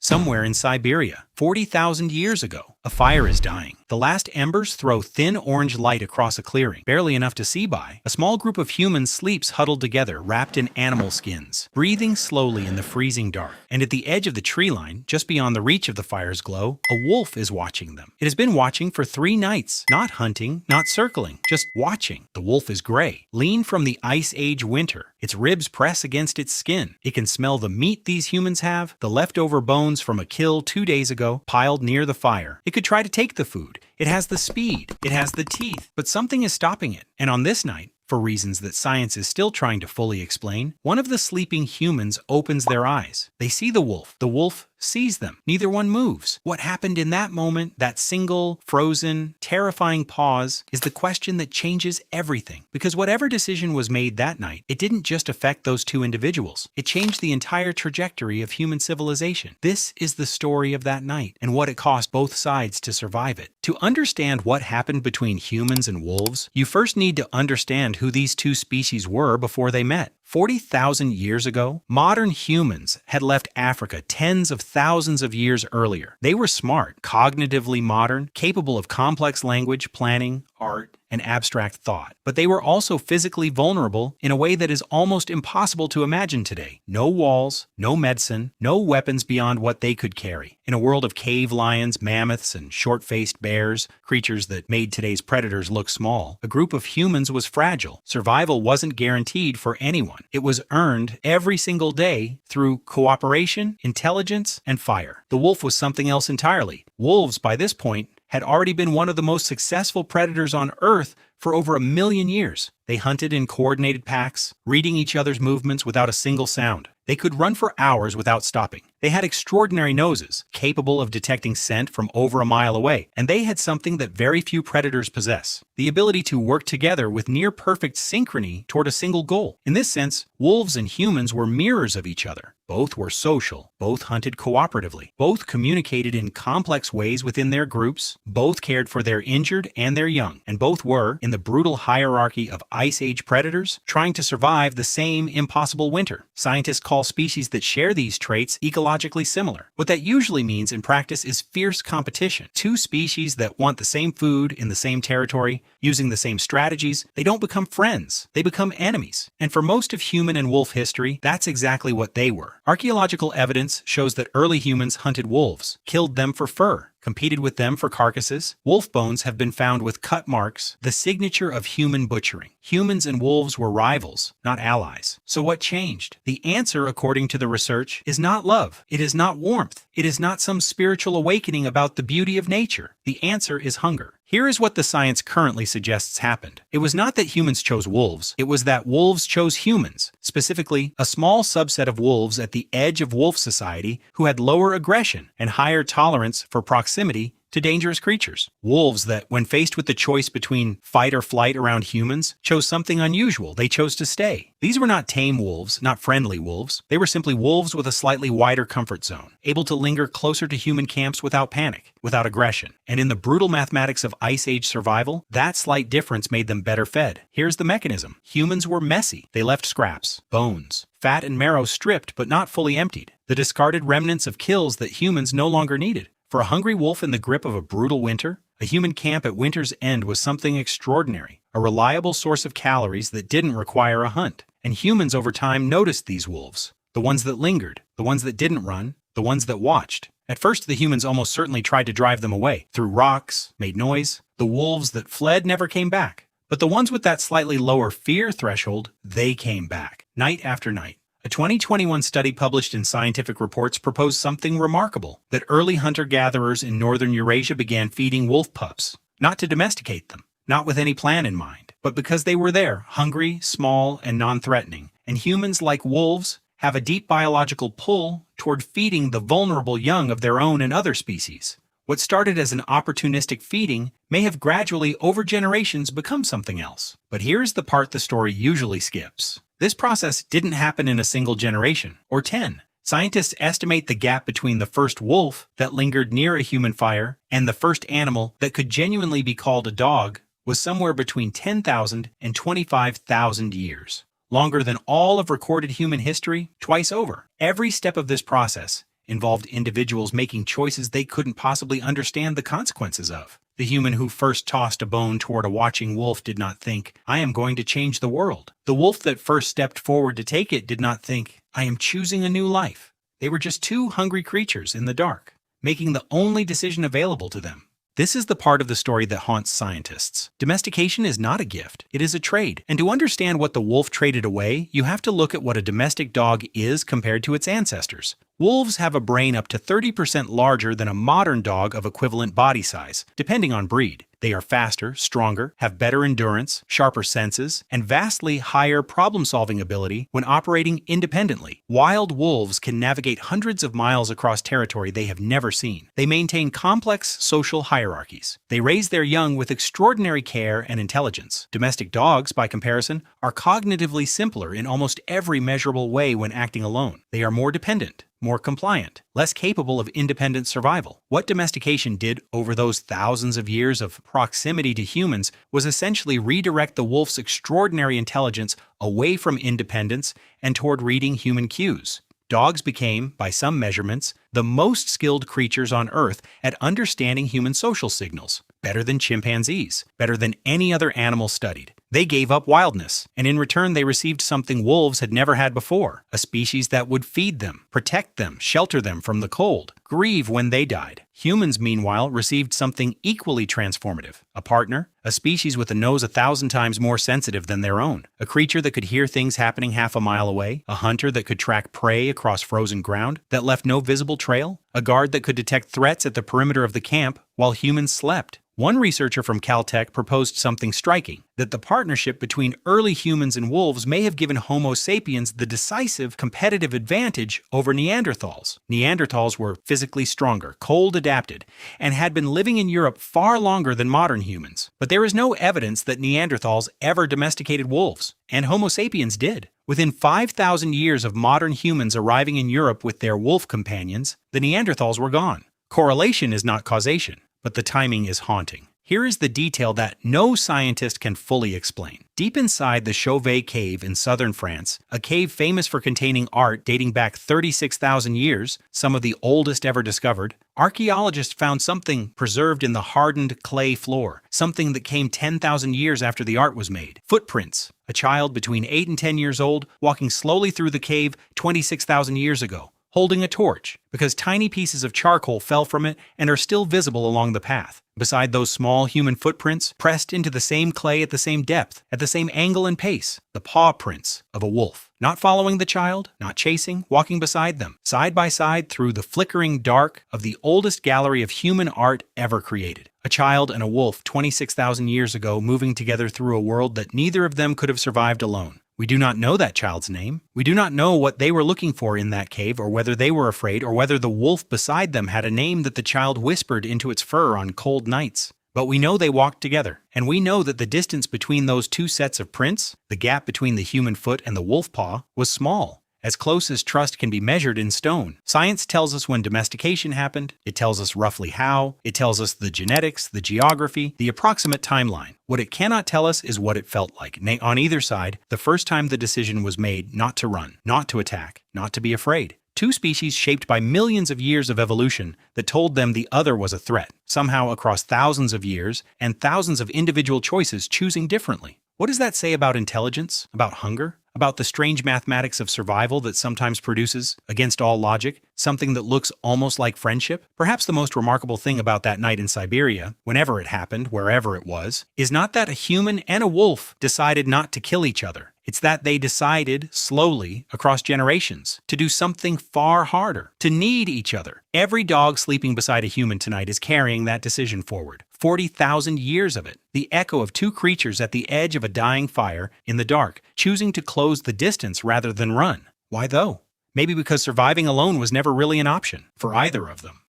Somewhere in Siberia, 40,000 years ago, a fire is dying. The last embers throw thin orange light across a clearing, barely enough to see by. A small group of humans sleeps huddled together, wrapped in animal skins, breathing slowly in the freezing dark. And at the edge of the tree line, just beyond the reach of the fire's glow, a wolf is watching them. It has been watching for 3 nights, not hunting, not circling, just watching. The wolf is gray, lean from the Ice Age winter. Its ribs press against its skin. It can smell the meat these humans have, the leftover bones from a kill 2 days ago, piled near the fire. It could try to take the food. It has the speed. It has the teeth. But something is stopping it. And on this night, for reasons that science is still trying to fully explain, one of the sleeping humans opens their eyes. They see the wolf. The wolf sees them. Neither one moves. What happened in that moment, that single, frozen, terrifying pause, is the question that changes everything. Because whatever decision was made that night, it didn't just affect those 2 individuals. It changed the entire trajectory of human civilization. This is the story of that night, and what it cost both sides to survive it. To understand what happened between humans and wolves, you first need to understand who these 2 species were before they met. 40,000 years ago, modern humans had left Africa tens of thousands of years earlier. They were smart, cognitively modern, capable of complex language, planning, art, and abstract thought. But they were also physically vulnerable in a way that is almost impossible to imagine today. No walls, no medicine, no weapons beyond what they could carry. In a world of cave lions, mammoths, and short-faced bears, creatures that made today's predators look small, a group of humans was fragile. Survival wasn't guaranteed for anyone. It was earned every single day through cooperation, intelligence, and fire. The wolf was something else entirely. Wolves, by this point, had already been one of the most successful predators on Earth for over 1 million years. They hunted in coordinated packs, reading each other's movements without a single sound. They could run for hours without stopping. They had extraordinary noses, capable of detecting scent from over a mile away, and they had something that very few predators possess: the ability to work together with near-perfect synchrony toward a single goal. In this sense, wolves and humans were mirrors of each other. Both were social, both hunted cooperatively, both communicated in complex ways within their groups, both cared for their injured and their young, and both were, in the brutal hierarchy of Ice Age predators, trying to survive the same impossible winter. Scientists call species that share these traits ecologically similar. What that usually means in practice is fierce competition. 2 species that want the same food in the same territory, using the same strategies, they don't become friends, they become enemies. And for most of human and wolf history, that's exactly what they were. Archaeological evidence shows that early humans hunted wolves, killed them for fur, competed with them for carcasses. Wolf bones have been found with cut marks, the signature of human butchering. Humans and wolves were rivals, not allies. So what changed? The answer, according to the research, is not love. It is not warmth. It is not some spiritual awakening about the beauty of nature. The answer is hunger. Here is what the science currently suggests happened. It was not that humans chose wolves, it was that wolves chose humans, specifically a small subset of wolves at the edge of wolf society who had lower aggression and higher tolerance for proximity to dangerous creatures. Wolves that, when faced with the choice between fight or flight around humans, chose something unusual. They chose to stay. These were not tame wolves, not friendly wolves. They were simply wolves with a slightly wider comfort zone, able to linger closer to human camps without panic, without aggression. And in the brutal mathematics of Ice Age survival, that slight difference made them better fed. Here's the mechanism. Humans were messy. They left scraps, bones, fat and marrow stripped but not fully emptied, the discarded remnants of kills that humans no longer needed. For a hungry wolf in the grip of a brutal winter, a human camp at winter's end was something extraordinary, a reliable source of calories that didn't require a hunt. And humans over time noticed these wolves, the ones that lingered, the ones that didn't run, the ones that watched. At first, the humans almost certainly tried to drive them away, threw rocks, made noise. The wolves that fled never came back. But the ones with that slightly lower fear threshold, they came back, night after night. A 2021 study published in Scientific Reports proposed something remarkable: that early hunter-gatherers in northern Eurasia began feeding wolf pups, not to domesticate them, not with any plan in mind, but because they were there, hungry, small, and non-threatening. And humans, like wolves, have a deep biological pull toward feeding the vulnerable young of their own and other species. What started as an opportunistic feeding may have gradually, over generations, become something else. But here's the part the story usually skips. This process didn't happen in a single generation, or 10. Scientists estimate the gap between the first wolf that lingered near a human fire and the first animal that could genuinely be called a dog was somewhere between 10,000 and 25,000 years. Longer than all of recorded human history, twice over. Every step of this process involved individuals making choices they couldn't possibly understand the consequences of. The human who first tossed a bone toward a watching wolf did not think, "I am going to change the world." The wolf that first stepped forward to take it did not think, "I am choosing a new life." They were just two hungry creatures in the dark, making the only decision available to them. This is the part of the story that haunts scientists. Domestication is not a gift, it is a trade. And to understand what the wolf traded away, you have to look at what a domestic dog is compared to its ancestors. Wolves have a brain up to 30% larger than a modern dog of equivalent body size, depending on breed. They are faster, stronger, have better endurance, sharper senses, and vastly higher problem-solving ability when operating independently. Wild wolves can navigate hundreds of miles across territory they have never seen. They maintain complex social hierarchies. They raise their young with extraordinary care and intelligence. Domestic dogs, by comparison, are cognitively simpler in almost every measurable way when acting alone. They are more dependent, more compliant, less capable of independent survival. What domestication did over those thousands of years of proximity to humans was essentially redirect the wolf's extraordinary intelligence away from independence and toward reading human cues. Dogs became, by some measurements, the most skilled creatures on Earth at understanding human social signals, better than chimpanzees, better than any other animal studied. They gave up wildness, and in return they received something wolves had never had before, a species that would feed them, protect them, shelter them from the cold, grieve when they died. Humans, meanwhile, received something equally transformative, a partner, a species with a nose 1,000 times more sensitive than their own, a creature that could hear things happening half a mile away, a hunter that could track prey across frozen ground that left no visible trail, a guard that could detect threats at the perimeter of the camp while humans slept. One researcher from Caltech proposed something striking, that the partnership between early humans and wolves may have given Homo sapiens the decisive competitive advantage over Neanderthals. Neanderthals were physically stronger, cold adapted, and had been living in Europe far longer than modern humans. But there is no evidence that Neanderthals ever domesticated wolves, and Homo sapiens did. Within 5,000 years of modern humans arriving in Europe with their wolf companions, the Neanderthals were gone. Correlation is not causation, but the timing is haunting. Here is the detail that no scientist can fully explain. Deep inside the Chauvet cave in southern France, a cave famous for containing art dating back 36,000 years, some of the oldest ever discovered, archaeologists found something preserved in the hardened clay floor, something that came 10,000 years after the art was made. Footprints. A child between 8 and 10 years old walking slowly through the cave 26,000 years ago, holding a torch, because tiny pieces of charcoal fell from it and are still visible along the path. Beside those small human footprints, pressed into the same clay at the same depth, at the same angle and pace, the paw prints of a wolf. Not following the child, not chasing, walking beside them, side by side through the flickering dark of the oldest gallery of human art ever created. A child and a wolf 26,000 years ago moving together through a world that neither of them could have survived alone. We do not know that child's name. We do not know what they were looking for in that cave, or whether they were afraid, or whether the wolf beside them had a name that the child whispered into its fur on cold nights. But we know they walked together, and we know that the distance between those two sets of prints, the gap between the human foot and the wolf paw, was small, as close as trust can be measured in stone. Science tells us when domestication happened, it tells us roughly how, it tells us the genetics, the geography, the approximate timeline. What it cannot tell us is what it felt like. On either side, the first time the decision was made not to run, not to attack, not to be afraid. Two species shaped by millions of years of evolution that told them the other was a threat, somehow across thousands of years and thousands of individual choices choosing differently. What does that say about intelligence, about hunger, about the strange mathematics of survival that sometimes produces, against all logic, something that looks almost like friendship? Perhaps the most remarkable thing about that night in Siberia, whenever it happened, wherever it was, is not that a human and a wolf decided not to kill each other. It's that they decided, slowly, across generations, to do something far harder, to need each other. Every dog sleeping beside a human tonight is carrying that decision forward. 40,000 years of it. The echo of two creatures at the edge of a dying fire, in the dark, choosing to close the distance rather than run. Why though? Maybe because surviving alone was never really an option for either of them.